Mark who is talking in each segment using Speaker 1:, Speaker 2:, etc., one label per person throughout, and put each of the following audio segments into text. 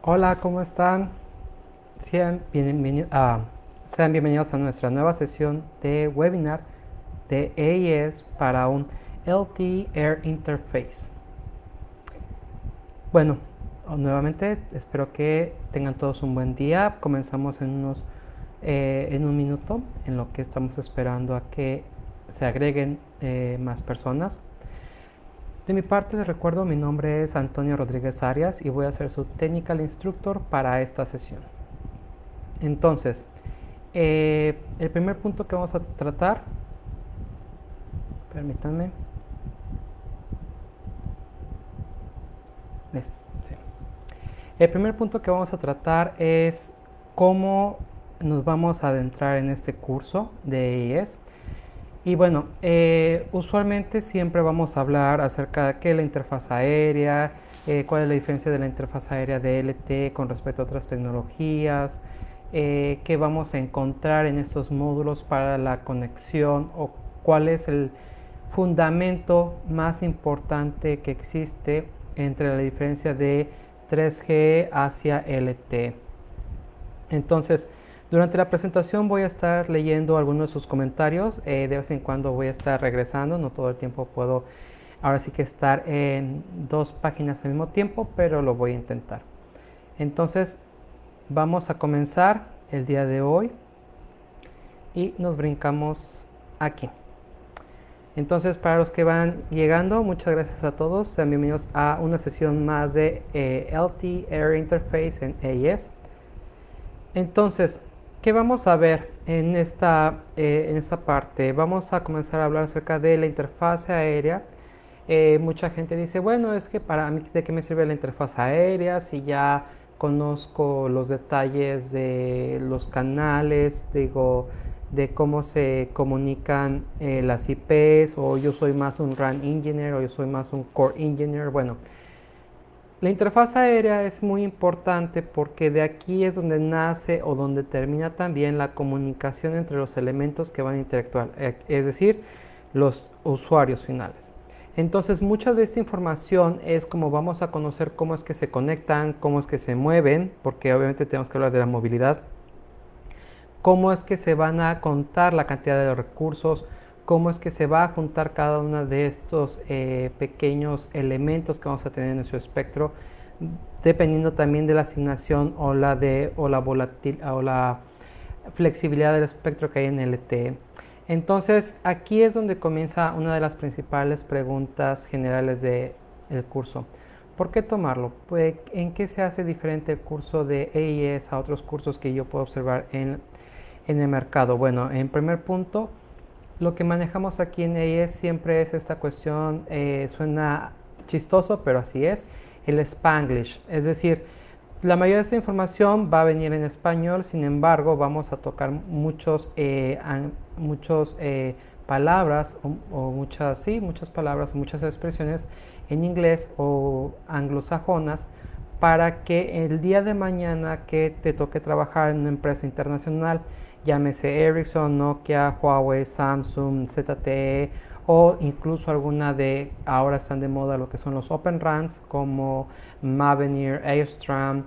Speaker 1: Hola, ¿cómo están? Sean bienvenidos a nuestra nueva sesión de webinar de AES para un LT Air Interface. Bueno, nuevamente espero que tengan todos un buen día. Comenzamos en un minuto, en lo que estamos esperando a que se agreguen más personas. De mi parte les recuerdo, mi nombre es Antonio Rodríguez Arias y voy a ser su Technical Instructor para esta sesión. Entonces, el primer punto que vamos a tratar, permítanme, sí. El primer punto que vamos a tratar es cómo nos vamos a adentrar en este curso de AES. Y bueno, usualmente siempre vamos a hablar acerca de qué es la interfaz aérea, cuál es la diferencia de la interfaz aérea de LT con respecto a otras tecnologías, qué vamos a encontrar en estos módulos para la conexión o cuál es el fundamento más importante que existe entre la diferencia de 3G hacia LT. Entonces, durante la presentación voy a estar leyendo algunos de sus comentarios, de vez en cuando voy a estar regresando, no todo el tiempo puedo ahora sí que estar en dos páginas al mismo tiempo, pero lo voy a intentar. Entonces, vamos a comenzar el día de hoy y nos brincamos aquí. Entonces, para los que van llegando, muchas gracias a todos. Sean bienvenidos a una sesión más de LT Air Interface en AES. Entonces, ¿qué vamos a ver en esta parte? Vamos a comenzar a hablar acerca de la interfaz aérea. Mucha gente dice, bueno, es que para mí, ¿de qué me sirve la interfaz aérea si ya conozco los detalles de los canales, digo, de cómo se comunican las IPs, o yo soy más un RAN engineer, o yo soy más un core engineer? Bueno, la interfaz aérea es muy importante porque de aquí es donde nace o donde termina también la comunicación entre los elementos que van a interactuar, es decir, los usuarios finales. Entonces, mucha de esta información es como vamos a conocer cómo es que se conectan, cómo es que se mueven, porque obviamente tenemos que hablar de la movilidad, cómo es que se van a contar la cantidad de recursos, cómo es que se va a juntar cada uno de estos pequeños elementos que vamos a tener en nuestro espectro, dependiendo también de la asignación o la flexibilidad del espectro que hay en LTE. Entonces, aquí es donde comienza una de las principales preguntas generales del curso. ¿Por qué tomarlo? Pues, ¿en qué se hace diferente el curso de AES a otros cursos que yo puedo observar en el mercado? Bueno, en primer punto, lo que manejamos aquí en AES siempre es esta cuestión, suena chistoso, pero así es, el Spanglish. Es decir, la mayoría de esta información va a venir en español, sin embargo, vamos a tocar muchos palabras muchas palabras, muchas expresiones en inglés o anglosajonas para que el día de mañana que te toque trabajar en una empresa internacional, llámese Ericsson, Nokia, Huawei, Samsung, ZTE o incluso alguna de, ahora están de moda lo que son los Open RANs como Mavenir, Airstream,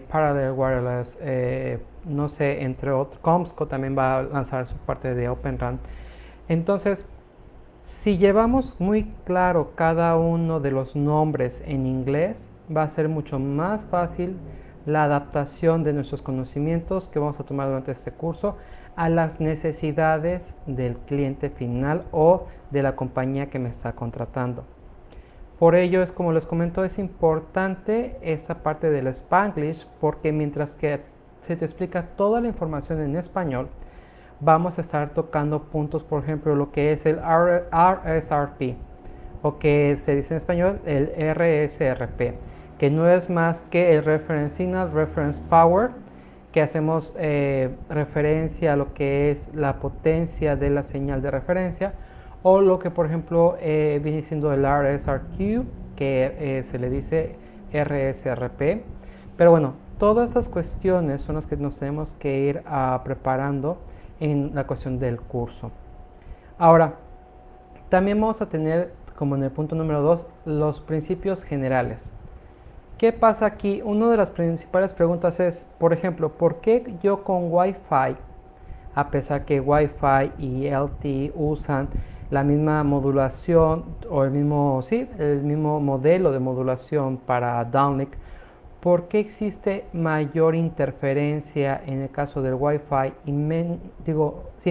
Speaker 1: Parallel Wireless, no sé, entre otros. Comsco también va a lanzar su parte de Open RAN. Entonces, si llevamos muy claro cada uno de los nombres en inglés, va a ser mucho más fácil la adaptación de nuestros conocimientos que vamos a tomar durante este curso a las necesidades del cliente final o de la compañía que me está contratando. Por ello, es como les comento, es importante esta parte del Spanglish porque mientras que se te explica toda la información en español, vamos a estar tocando puntos, por ejemplo, lo que es el RSRP, o que se dice en español el RSRP, que no es más que el Reference Signal Reference Power, que hacemos referencia a lo que es la potencia de la señal de referencia, o lo que por ejemplo viene siendo el RSRQ, que se le dice RSRP. Pero bueno, todas estas cuestiones son las que nos tenemos que ir preparando en la cuestión del curso. Ahora, también vamos a tener, como en el punto número 2, los principios generales. ¿Qué pasa aquí? Una de las principales preguntas es, por ejemplo, ¿por qué yo con Wi-Fi, a pesar que Wi-Fi y LTE usan la misma modulación o el mismo, sí, el mismo modelo de modulación para downlink, ¿por qué existe mayor interferencia en el caso del Wi-Fi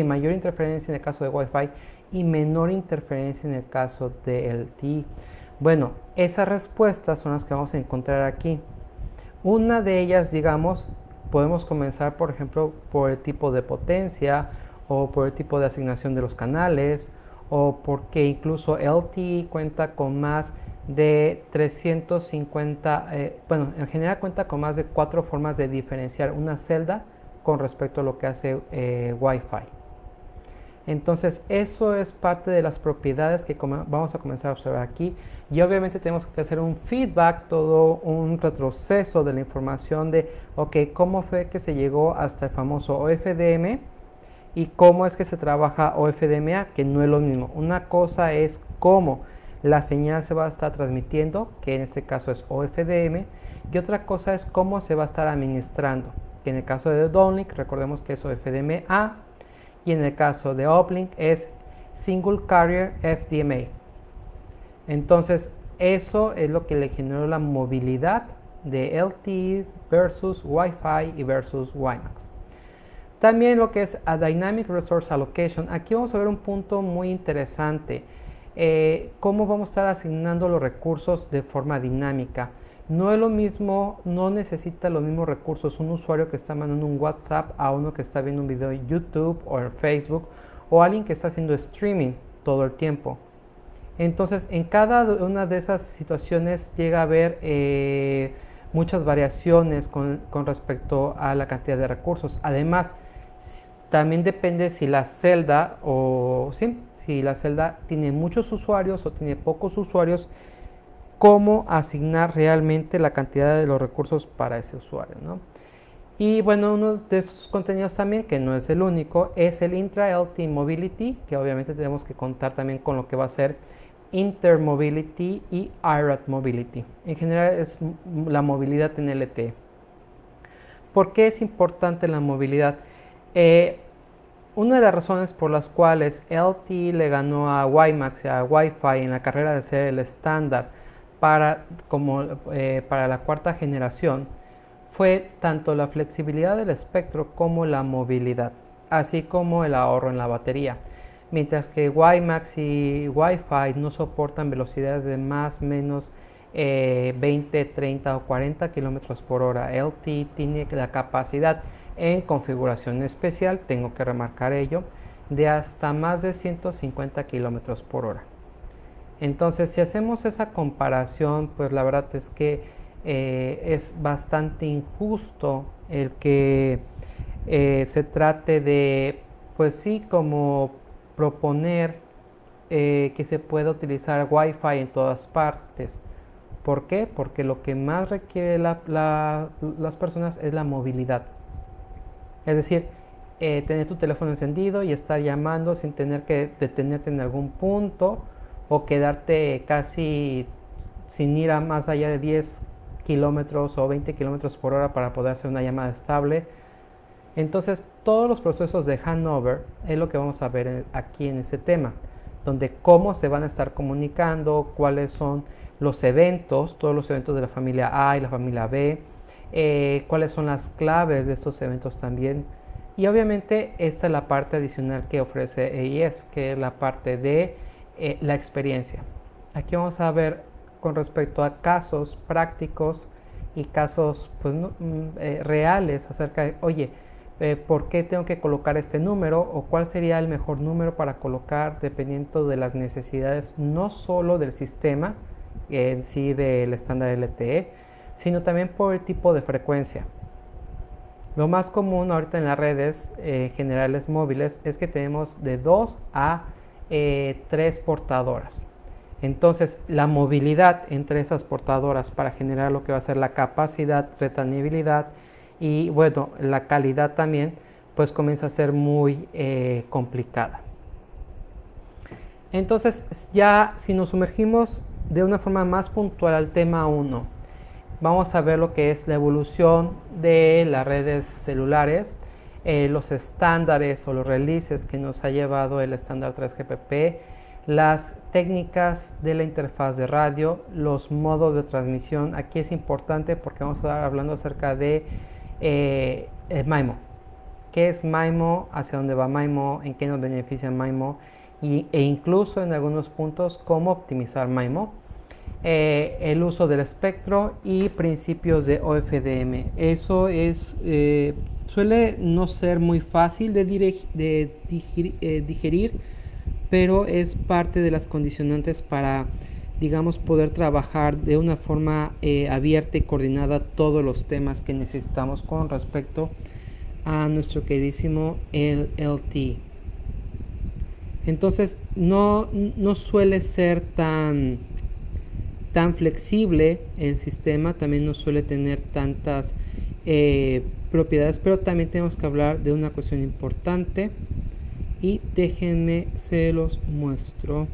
Speaker 1: mayor interferencia en el caso de Wi-Fi y menor interferencia en el caso de LTE? Bueno, esas respuestas son las que vamos a encontrar aquí. Una de ellas, digamos, podemos comenzar, por ejemplo, por el tipo de potencia o por el tipo de asignación de los canales o porque incluso LTE cuenta con más de 350, en general cuenta con más de 4 formas de diferenciar una celda con respecto a lo que hace Wi-Fi. Entonces, eso es parte de las propiedades que vamos a comenzar a observar aquí. Y obviamente tenemos que hacer un feedback, todo un retroceso de la información de, ok, cómo fue que se llegó hasta el famoso OFDM y cómo es que se trabaja OFDMA, que no es lo mismo. Una cosa es cómo la señal se va a estar transmitiendo, que en este caso es OFDM, y otra cosa es cómo se va a estar administrando, que en el caso de downlink recordemos que es OFDMA, y en el caso de uplink es Single Carrier FDMA. Entonces, eso es lo que le generó la movilidad de LTE versus Wi-Fi y versus WiMAX. También lo que es a Dynamic Resource Allocation. Aquí vamos a ver un punto muy interesante. Cómo vamos a estar asignando los recursos de forma dinámica. No es lo mismo, no necesita los mismos recursos un usuario que está mandando un WhatsApp a uno que está viendo un video en YouTube o en Facebook o alguien que está haciendo streaming todo el tiempo. Entonces, en cada una de esas situaciones llega a haber muchas variaciones con respecto a la cantidad de recursos. Además, también depende si la celda si la celda tiene muchos usuarios o tiene pocos usuarios, cómo asignar realmente la cantidad de los recursos para ese usuario, ¿no? Y bueno, uno de esos contenidos también, que no es el único, es el Intra-LTE Mobility, que obviamente tenemos que contar también con lo que va a ser Intermobility y IRAT Mobility. En general es la movilidad en LTE. ¿Por qué es importante la movilidad? Una de las razones por las cuales LTE le ganó a WiMAX y a Wi-Fi en la carrera de ser el estándar para la cuarta generación fue tanto la flexibilidad del espectro como la movilidad, así como el ahorro en la batería. Mientras que WiMAX y Wi-Fi no soportan velocidades de más o menos 20, 30 o 40 kilómetros por hora. LTE tiene la capacidad en configuración especial, tengo que remarcar ello, de hasta más de 150 kilómetros por hora. Entonces, si hacemos esa comparación, pues la verdad es que es bastante injusto el que se trate de, pues sí, como proponer que se pueda utilizar Wi-Fi en todas partes. ¿Por qué? Porque lo que más requiere las personas es la movilidad. Es decir, tener tu teléfono encendido y estar llamando sin tener que detenerte en algún punto o quedarte casi sin ir a más allá de 10 kilómetros o 20 kilómetros por hora para poder hacer una llamada estable. Entonces, todos los procesos de handover es lo que vamos a ver aquí en este tema, donde cómo se van a estar comunicando, cuáles son los eventos, todos los eventos de la familia A y la familia B, cuáles son las claves de estos eventos también. Y obviamente esta es la parte adicional que ofrece AES, que es la parte de la experiencia. Aquí vamos a ver con respecto a casos prácticos y casos pues, reales acerca de, oye, ¿por qué tengo que colocar este número? ¿O cuál sería el mejor número para colocar dependiendo de las necesidades no solo del sistema en sí del estándar LTE, sino también por el tipo de frecuencia? Lo más común ahorita en las redes generales móviles es que tenemos de 2 a 3 portadoras. Entonces, la movilidad entre esas portadoras para generar lo que va a ser la capacidad, retenibilidad y, bueno, la calidad también, pues comienza a ser muy complicada. Entonces, ya si nos sumergimos de una forma más puntual al tema 1, vamos a ver lo que es la evolución de las redes celulares, los estándares o los releases que nos ha llevado el estándar 3GPP, las técnicas de la interfaz de radio, los modos de transmisión. Aquí es importante porque vamos a estar hablando acerca de MIMO. ¿Qué es MIMO? ¿Hacia dónde va MIMO? ¿En qué nos beneficia MIMO? E incluso en algunos puntos cómo optimizar MIMO. El uso del espectro y principios de OFDM. Eso es suele no ser muy fácil de digerir, pero es parte de las condicionantes para, digamos, poder trabajar de una forma abierta y coordinada todos los temas que necesitamos con respecto a nuestro queridísimo LTE. Entonces no suele ser tan flexible el sistema, también no suele tener tantas propiedades, pero también tenemos que hablar de una cuestión importante y déjenme se los muestro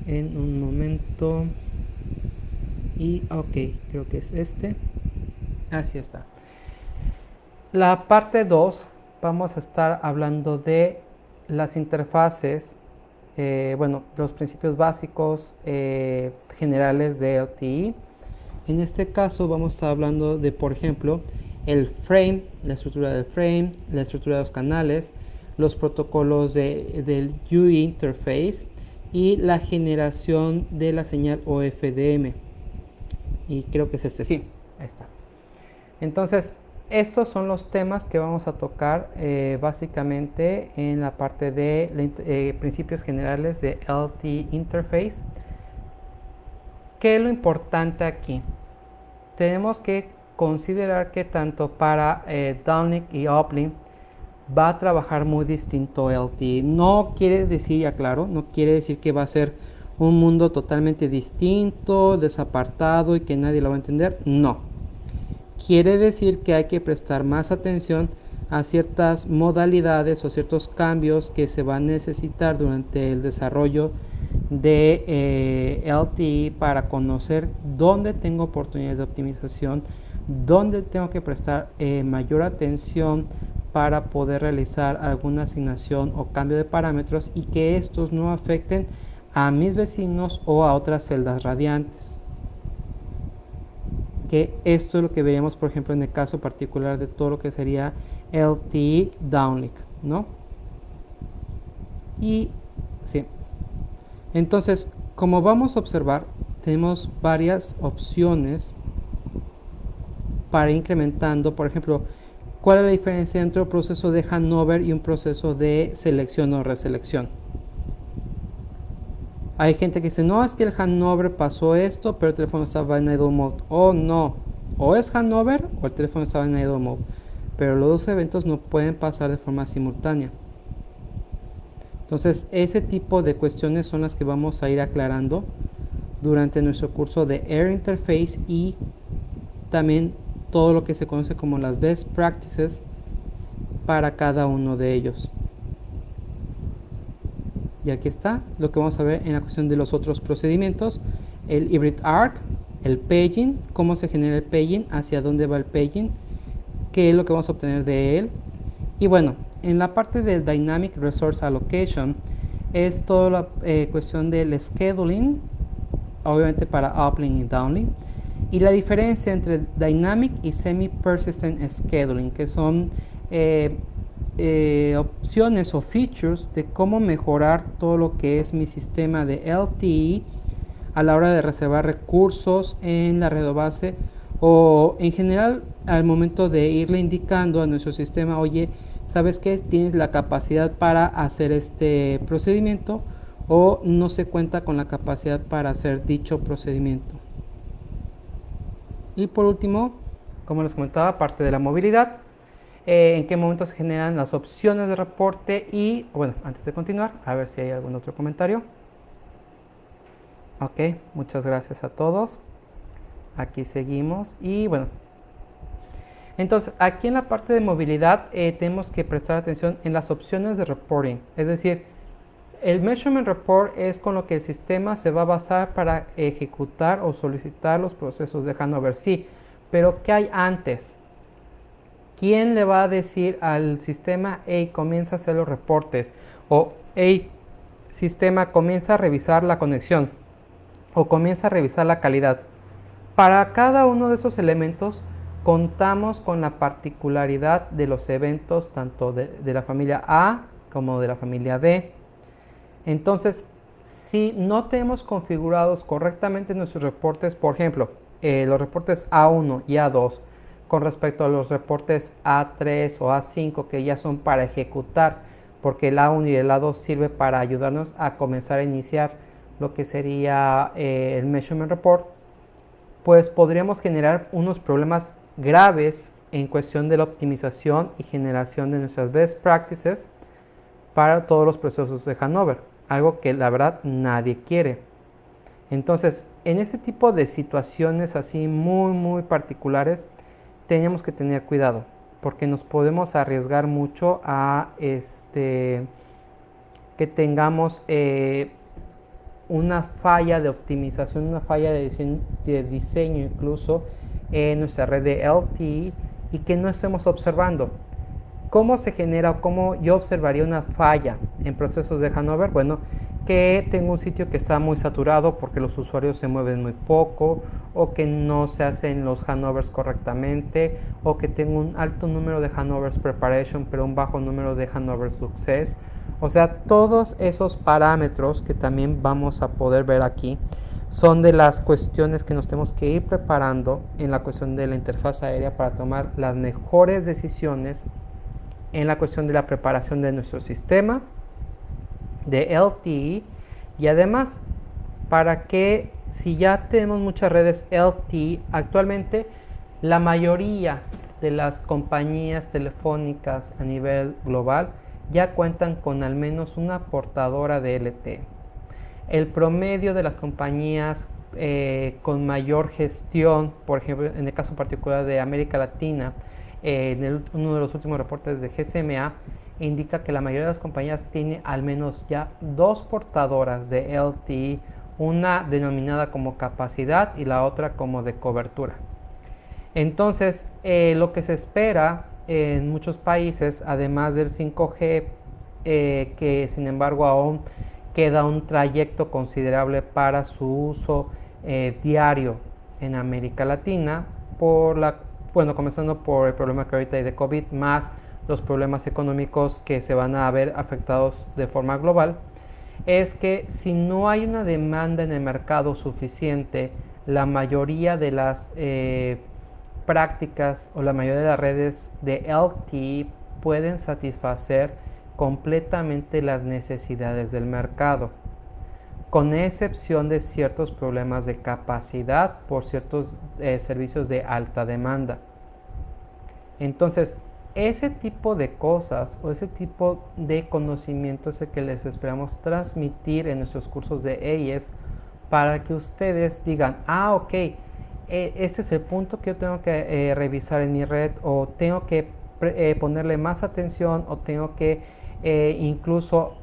Speaker 1: en un momento. Y ok, creo que es este, así está. La parte 2 vamos a estar hablando de las interfaces, los principios básicos generales de LTE. En este caso vamos a estar hablando de, por ejemplo, el frame, la estructura del frame, la estructura de los canales, los protocolos del UE interface y la generación de la señal OFDM. Y creo que es este, sí, ahí está. Entonces, estos son los temas que vamos a tocar básicamente en la parte de principios generales de LTE Interface. ¿Qué es lo importante aquí? Tenemos que considerar que tanto para downlink y uplink va a trabajar muy distinto LTE. No quiere decir, ya claro, no quiere decir que va a ser un mundo totalmente distinto, desapartado y que nadie lo va a entender. No. Quiere decir que hay que prestar más atención a ciertas modalidades o ciertos cambios que se van a necesitar durante el desarrollo de LTE para conocer dónde tengo oportunidades de optimización, dónde tengo que prestar mayor atención para poder realizar alguna asignación o cambio de parámetros y que estos no afecten a mis vecinos o a otras celdas radiantes. Que esto es lo que veríamos, por ejemplo, en el caso particular de todo lo que sería LTE downlink, ¿no? Y sí. Entonces, como vamos a observar, tenemos varias opciones para ir incrementando, por ejemplo, ¿cuál es la diferencia entre un proceso de handover y un proceso de selección o reselección? Hay gente que dice, no, es que el handover pasó esto, pero el teléfono estaba en idle mode. Oh, no. O es handover o el teléfono estaba en idle mode. Pero los dos eventos no pueden pasar de forma simultánea. Entonces, ese tipo de cuestiones son las que vamos a ir aclarando durante nuestro curso de Air Interface y también todo lo que se conoce como las best practices para cada uno de ellos. Y aquí está lo que vamos a ver en la cuestión de los otros procedimientos: el hybrid arc, el paging, cómo se genera el paging, hacia dónde va el paging, qué es lo que vamos a obtener de él. Y bueno, en la parte del dynamic resource allocation es toda la cuestión del scheduling, obviamente para uplink y downlink, y la diferencia entre dynamic y semi persistent scheduling, que son opciones o features de cómo mejorar todo lo que es mi sistema de LTE a la hora de reservar recursos en la red o base, o en general al momento de irle indicando a nuestro sistema, oye, ¿sabes qué? Tienes la capacidad para hacer este procedimiento o no se cuenta con la capacidad para hacer dicho procedimiento. Y por último, como les comentaba, parte de la movilidad. En qué momento se generan las opciones de reporte y, bueno, antes de continuar, a ver si hay algún otro comentario. Ok, muchas gracias a todos. Aquí seguimos y bueno. Entonces, aquí en la parte de movilidad tenemos que prestar atención en las opciones de reporting. Es decir, El Measurement Report es con lo que el sistema se va a basar para ejecutar o solicitar los procesos de Hanover. Sí, pero ¿qué hay antes? ¿Quién le va a decir al sistema, hey, comienza a hacer los reportes? O, hey, sistema, comienza a revisar la conexión. O comienza a revisar la calidad. Para cada uno de esos elementos contamos con la particularidad de los eventos tanto de la familia A como de la familia B. Entonces, si no tenemos configurados correctamente nuestros reportes, por ejemplo, los reportes A1 y A2, con respecto a los reportes A3 o A5 que ya son para ejecutar, porque el A1 y el A2 sirve para ayudarnos a comenzar a iniciar lo que sería el Measurement Report, pues podríamos generar unos problemas graves en cuestión de la optimización y generación de nuestras best practices para todos los procesos de Hanover, algo que la verdad nadie quiere. Entonces, en este tipo de situaciones así muy particulares, tenemos que tener cuidado, porque nos podemos arriesgar mucho a que tengamos una falla de optimización, una falla de diseño incluso en nuestra red de LTE y que no estemos observando. ¿Cómo se genera o cómo yo observaría una falla en procesos de Hanover? Bueno, que tengo un sitio que está muy saturado porque los usuarios se mueven muy poco, o que no se hacen los Hanovers correctamente, o que tengo un alto número de Hanovers Preparation pero un bajo número de Hanover Success. O sea, todos esos parámetros que también vamos a poder ver aquí son de las cuestiones que nos tenemos que ir preparando en la cuestión de la interfaz aérea para tomar las mejores decisiones en la cuestión de la preparación de nuestro sistema de LTE, y además para que si ya tenemos muchas redes LTE, actualmente la mayoría de las compañías telefónicas a nivel global ya cuentan con al menos una portadora de LTE. El promedio de las compañías con mayor gestión, por ejemplo, en el caso particular de América Latina, uno de los últimos reportes de GSMA indica que la mayoría de las compañías tiene al menos ya 2 portadoras de LTE, una denominada como capacidad y la otra como de cobertura. Entonces, lo que se espera en muchos países, además del 5G, que sin embargo aún queda un trayecto considerable para su uso diario en América Latina, comenzando por el problema que ahorita hay de COVID, más los problemas económicos que se van a ver afectados de forma global, es que si no hay una demanda en el mercado suficiente, la mayoría de las prácticas o la mayoría de las redes de LTE pueden satisfacer completamente las necesidades del mercado, con excepción de ciertos problemas de capacidad por ciertos servicios de alta demanda. Entonces, ese tipo de cosas o ese tipo de conocimiento es el que les esperamos transmitir en nuestros cursos de AES para que ustedes digan, ok, este es el punto que yo tengo que revisar en mi red, o tengo que ponerle más atención, o tengo que incluso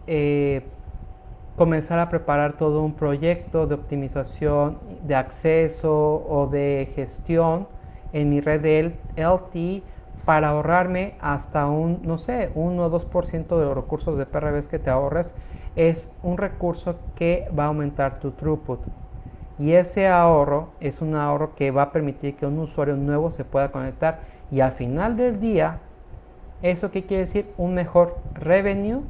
Speaker 1: comenzar a preparar todo un proyecto de optimización de acceso o de gestión en mi red de LTE para ahorrarme hasta un, no sé, 1 o 2% de los recursos de PRVs que te ahorres. Es un recurso que va a aumentar tu throughput. Y ese ahorro es un ahorro que va a permitir que un usuario nuevo se pueda conectar. Y al final del día, ¿eso qué quiere decir? Un mejor revenue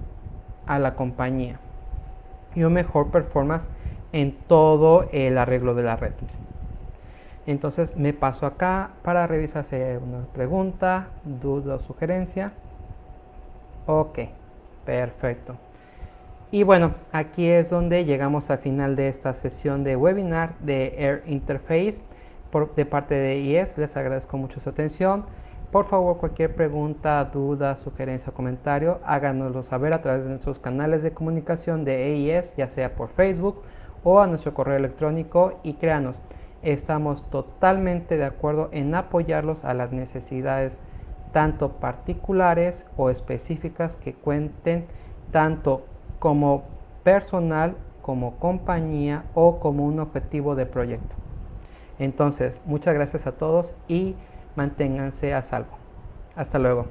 Speaker 1: a la compañía y un mejor performance en todo el arreglo de la red. Entonces me paso acá para revisar si hay alguna pregunta, duda o sugerencia. Ok, perfecto. Y bueno, aquí es donde llegamos al final de esta sesión de webinar de Air Interface de parte de AES. Les agradezco mucho su atención. Por favor, cualquier pregunta, duda, sugerencia o comentario, háganoslo saber a través de nuestros canales de comunicación de AES, ya sea por Facebook o a nuestro correo electrónico, y créanos, estamos totalmente de acuerdo en apoyarlos a las necesidades tanto particulares o específicas que cuenten tanto como personal, como compañía o como un objetivo de proyecto. Entonces, muchas gracias a todos y manténganse a salvo. Hasta luego.